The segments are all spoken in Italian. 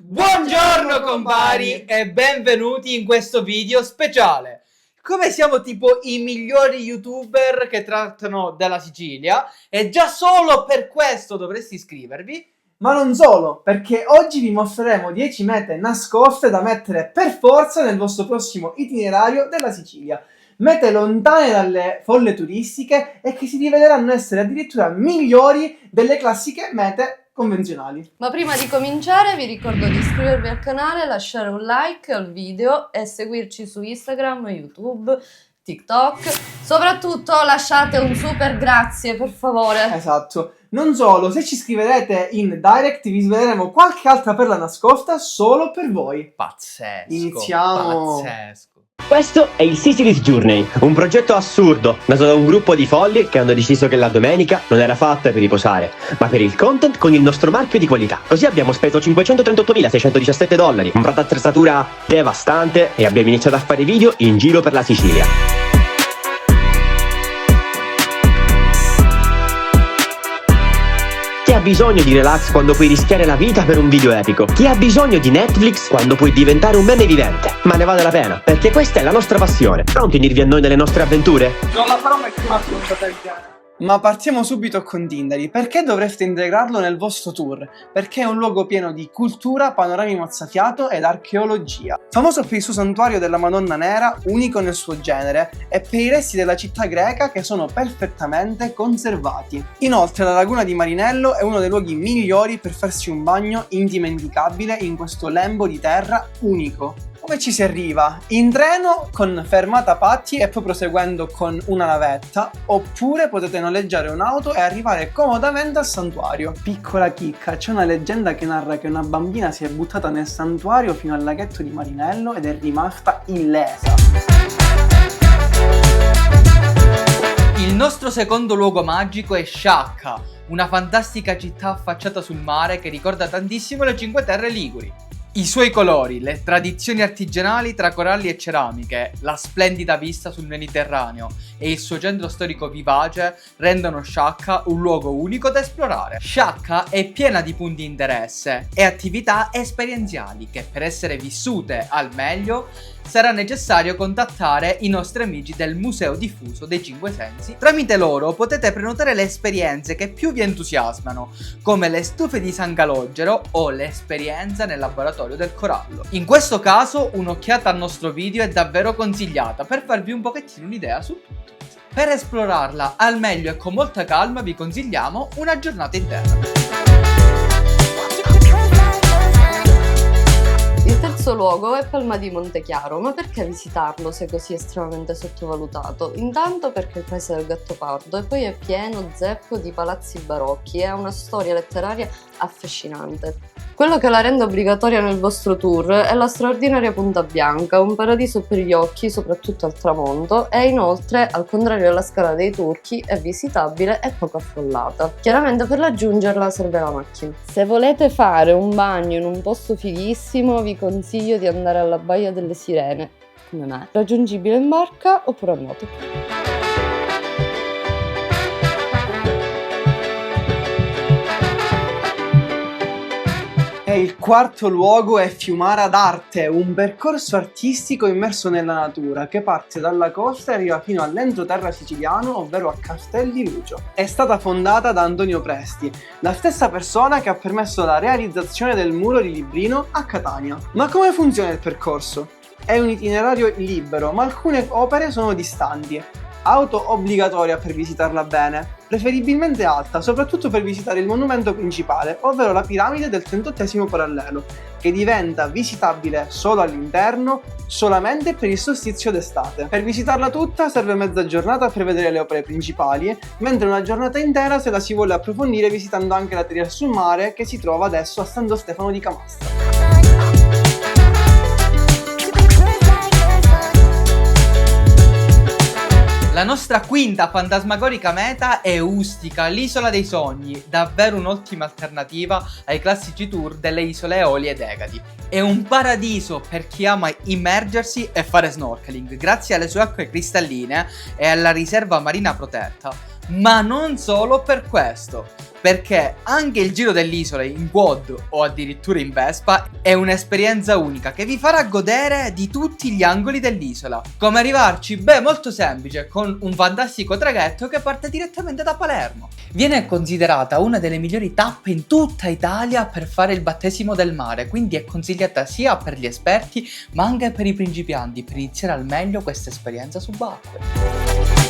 Buongiorno compari e benvenuti in questo video speciale. Come siamo tipo i migliori youtuber che trattano della Sicilia e già solo per questo dovresti iscrivervi. Ma non solo, perché oggi vi mostreremo 10 mete nascoste da mettere per forza nel vostro prossimo itinerario della Sicilia. Mete lontane dalle folle turistiche e che si riveleranno essere addirittura migliori delle classiche mete convenzionali. Ma prima di cominciare vi ricordo di iscrivervi al canale, lasciare un like al video e seguirci su Instagram, YouTube, TikTok. Soprattutto lasciate un super grazie, per favore. Esatto. Non solo, se ci scriverete in direct vi sveleremo qualche altra perla nascosta solo per voi. Pazzesco. Iniziamo. Pazzesco. Questo è il Sicily's Journey, un progetto assurdo nato da un gruppo di folli che hanno deciso che la domenica non era fatta per riposare, ma per il content con il nostro marchio di qualità. Così abbiamo speso $538.617, comprato attrezzatura devastante e abbiamo iniziato a fare video in giro per la Sicilia. Chi ha bisogno di relax quando puoi rischiare la vita per un video epico? Chi ha bisogno di Netflix quando puoi diventare un meme vivente? Ma ne vale la pena, perché questa è la nostra passione. Pronti a unirvi a noi nelle nostre avventure? Non la farò mai più affrontata il genere. Ma partiamo subito con Tindari. Perché dovreste integrarlo nel vostro tour? Perché è un luogo pieno di cultura, panorami mozzafiato ed archeologia. Famoso per il suo santuario della Madonna Nera, unico nel suo genere, e per i resti della città greca che sono perfettamente conservati. Inoltre la laguna di Marinello è uno dei luoghi migliori per farsi un bagno indimenticabile in questo lembo di terra unico. Come ci si arriva? In treno con fermata Patti e poi proseguendo con una navetta, oppure potete noleggiare un'auto e arrivare comodamente al santuario. Piccola chicca, c'è una leggenda che narra che una bambina si è buttata nel santuario fino al laghetto di Marinello ed è rimasta illesa. Il nostro secondo luogo magico è Sciacca, una fantastica città affacciata sul mare che ricorda tantissimo le Cinque Terre liguri. I suoi colori, le tradizioni artigianali tra coralli e ceramiche, la splendida vista sul Mediterraneo e il suo centro storico vivace rendono Sciacca un luogo unico da esplorare. Sciacca è piena di punti di interesse e attività esperienziali che, per essere vissute al meglio, sarà necessario contattare i nostri amici del Museo Diffuso dei Cinque Sensi. Tramite loro potete prenotare le esperienze che più vi entusiasmano, come le stufe di San Calogero o l'esperienza nel laboratorio del corallo. In questo caso un'occhiata al nostro video è davvero consigliata per farvi un pochettino un'idea su tutto. Per esplorarla al meglio e con molta calma vi consigliamo una giornata intera. Il terzo luogo è Palma di Montechiaro, ma perché visitarlo se così estremamente sottovalutato? Intanto perché è il paese del Gattopardo e poi è pieno zeppo di palazzi barocchi e ha una storia letteraria affascinante. Quello che la rende obbligatoria nel vostro tour è la straordinaria Punta Bianca, un paradiso per gli occhi, soprattutto al tramonto, e inoltre, al contrario della Scala dei Turchi, è visitabile e poco affollata. Chiaramente per raggiungerla serve la macchina. Se volete fare un bagno in un posto fighissimo, vi consiglio di andare alla Baia delle Sirene, come me, raggiungibile in barca oppure a nuoto. E il quarto luogo è Fiumara d'Arte, un percorso artistico immerso nella natura che parte dalla costa e arriva fino all'entroterra siciliano, ovvero a Castel di Lucio. È stata fondata da Antonio Presti, la stessa persona che ha permesso la realizzazione del muro di Librino a Catania. Ma come funziona il percorso? È un itinerario libero, ma alcune opere sono distanti. Auto obbligatoria per visitarla bene, preferibilmente alta, soprattutto per visitare il monumento principale, ovvero la piramide del 38° parallelo, che diventa visitabile solo all'interno, solamente per il solstizio d'estate. Per visitarla tutta serve mezza giornata per vedere le opere principali, mentre una giornata intera se la si vuole approfondire visitando anche la Tria sul Mare che si trova adesso a Santo Stefano di Camastra. La nostra quinta fantasmagorica meta è Ustica, l'isola dei sogni, davvero un'ottima alternativa ai classici tour delle isole Eolie ed Egadi. È un paradiso per chi ama immergersi e fare snorkeling, grazie alle sue acque cristalline e alla riserva marina protetta. Ma non solo per questo. perché anche il giro dell'isola in quad o addirittura in Vespa è un'esperienza unica che vi farà godere di tutti gli angoli dell'isola. Come arrivarci? Beh, molto semplice, con un fantastico traghetto che parte direttamente da Palermo. Viene considerata una delle migliori tappe in tutta Italia per fare il battesimo del mare, quindi è consigliata sia per gli esperti ma anche per i principianti, per iniziare al meglio questa esperienza subacquea.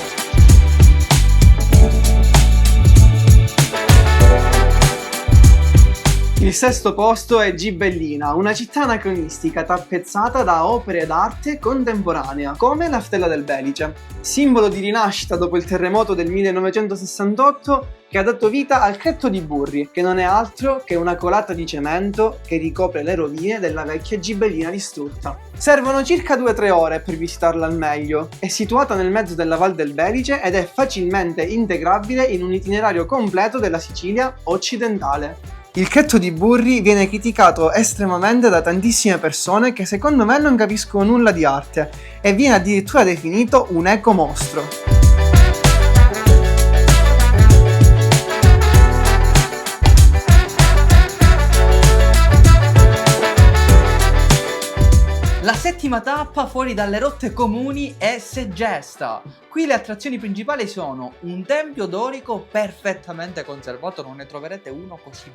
Il sesto posto è Gibellina, una città anacronistica tappezzata da opere d'arte contemporanea, come la Stella del Belice, simbolo di rinascita dopo il terremoto del 1968 che ha dato vita al Chetto di Burri, che non è altro che una colata di cemento che ricopre le rovine della vecchia Gibellina distrutta. Servono circa 2-3 ore per visitarla al meglio, è situata nel mezzo della Val del Belice ed è facilmente integrabile in un itinerario completo della Sicilia occidentale. Il Chetto di Burri viene criticato estremamente da tantissime persone che secondo me non capiscono nulla di arte e viene addirittura definito un ecomostro. La settima tappa fuori dalle rotte comuni è Segesta. Qui le attrazioni principali sono un tempio dorico perfettamente conservato, non ne troverete uno così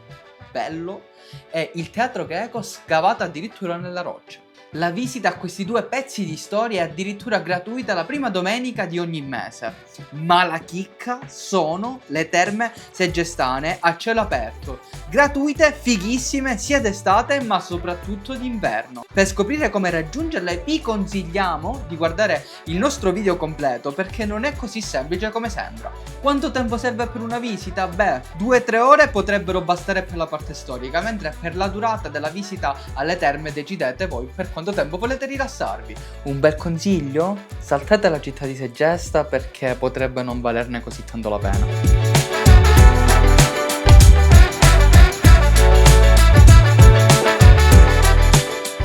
bello, e il teatro greco scavato addirittura nella roccia. La visita a questi due pezzi di storia è addirittura gratuita la prima domenica di ogni mese. Ma la chicca sono le terme segestane a cielo aperto, gratuite, fighissime sia d'estate ma soprattutto d'inverno. Per scoprire come raggiungerle vi consigliamo di guardare il nostro video completo, perché non è così semplice come sembra. Quanto tempo serve per una visita? Beh, 2-3 ore potrebbero bastare per la parte storica, mentre per la durata della visita alle terme decidete voi per quanto tempo volete rilassarvi. Un bel consiglio? Saltate la città di Segesta perché potrebbe non valerne così tanto la pena.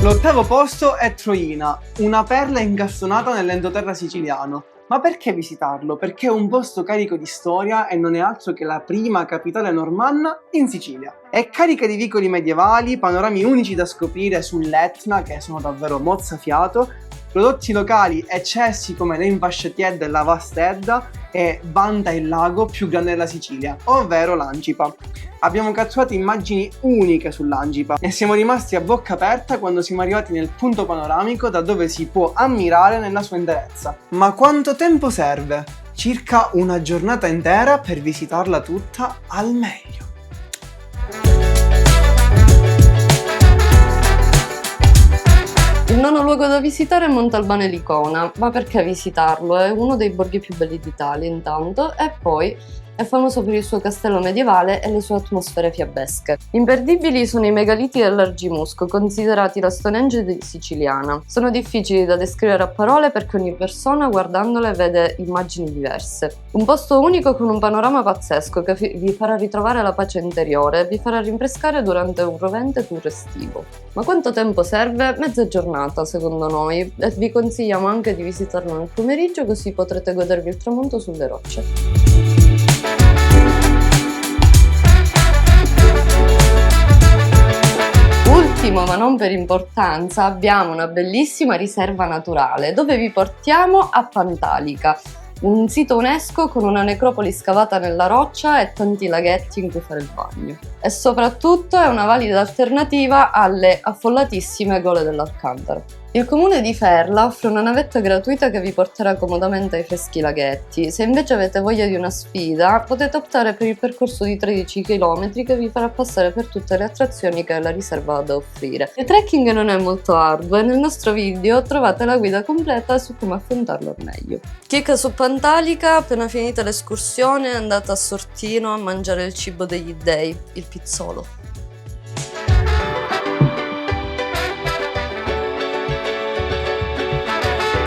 L'ottavo posto è Troina, una perla incastonata nell'entroterra siciliano. Ma perché visitarlo? Perché è un posto carico di storia e non è altro che la prima capitale normanna in Sicilia. È carica di vicoli medievali, panorami unici da scoprire sull'Etna che sono davvero mozzafiato, prodotti locali eccessi come le impasciatier della Vastedda e vanta il lago più grande della Sicilia, ovvero l'Ancipa. Abbiamo catturato immagini uniche sull'Ancipa e siamo rimasti a bocca aperta quando siamo arrivati nel punto panoramico da dove si può ammirare nella sua interezza. Ma quanto tempo serve? Circa una giornata intera per visitarla tutta al meglio. Il nono luogo da visitare è Montalbano e Licona, ma perché visitarlo? È uno dei borghi più belli d'Italia intanto, e poi è famoso per il suo castello medievale e le sue atmosfere fiabesche. Imperdibili sono i megaliti dell'Argimusco, considerati la Stonehenge siciliana. Sono difficili da descrivere a parole perché ogni persona guardandole vede immagini diverse. Un posto unico con un panorama pazzesco che vi farà ritrovare la pace interiore e vi farà rinfrescare durante un rovente tour estivo. Ma quanto tempo serve? Mezza giornata secondo noi, e vi consigliamo anche di visitarlo nel pomeriggio, così potrete godervi il tramonto sulle rocce. Ultimo, ma non per importanza, abbiamo una bellissima riserva naturale dove vi portiamo a Pantalica, un sito UNESCO con una necropoli scavata nella roccia e tanti laghetti in cui fare il bagno. E soprattutto è una valida alternativa alle affollatissime gole dell'Alcantara. Il comune di Ferla offre una navetta gratuita che vi porterà comodamente ai freschi laghetti. Se invece avete voglia di una sfida, potete optare per il percorso di 13 km che vi farà passare per tutte le attrazioni che la riserva ha da offrire. Il trekking non è molto arduo e nel nostro video trovate la guida completa su come affrontarlo al meglio. Chicca su Pantalica, appena finita l'escursione andate a Sortino a mangiare il cibo degli dei, il pizzolo.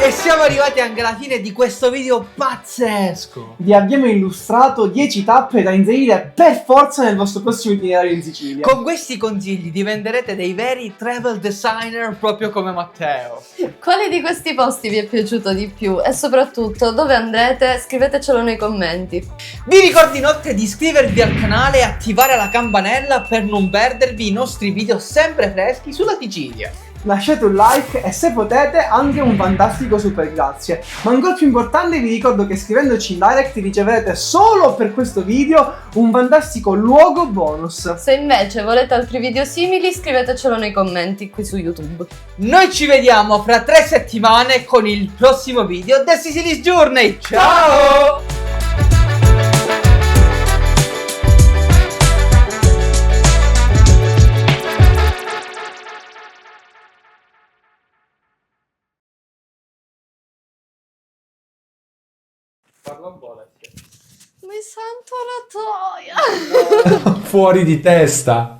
E siamo arrivati anche alla fine di questo video pazzesco. Vi abbiamo illustrato 10 tappe da inserire per forza nel vostro prossimo itinerario in Sicilia. Con questi consigli diventerete dei veri travel designer proprio come Matteo. Quale di questi posti vi è piaciuto di più? E soprattutto, dove andrete? Scrivetecelo nei commenti. Vi ricordo inoltre di iscrivervi al canale e attivare la campanella per non perdervi i nostri video sempre freschi sulla Sicilia. Lasciate un like e se potete anche un fantastico super grazie. Ma ancora più importante vi ricordo che scrivendoci in direct riceverete solo per questo video un fantastico luogo bonus. Se invece volete altri video simili, scrivetecelo nei commenti qui su YouTube. Noi ci vediamo fra 3 settimane con il prossimo video The Sicily's Journey. Ciao! Mi sento la toia. Fuori di testa.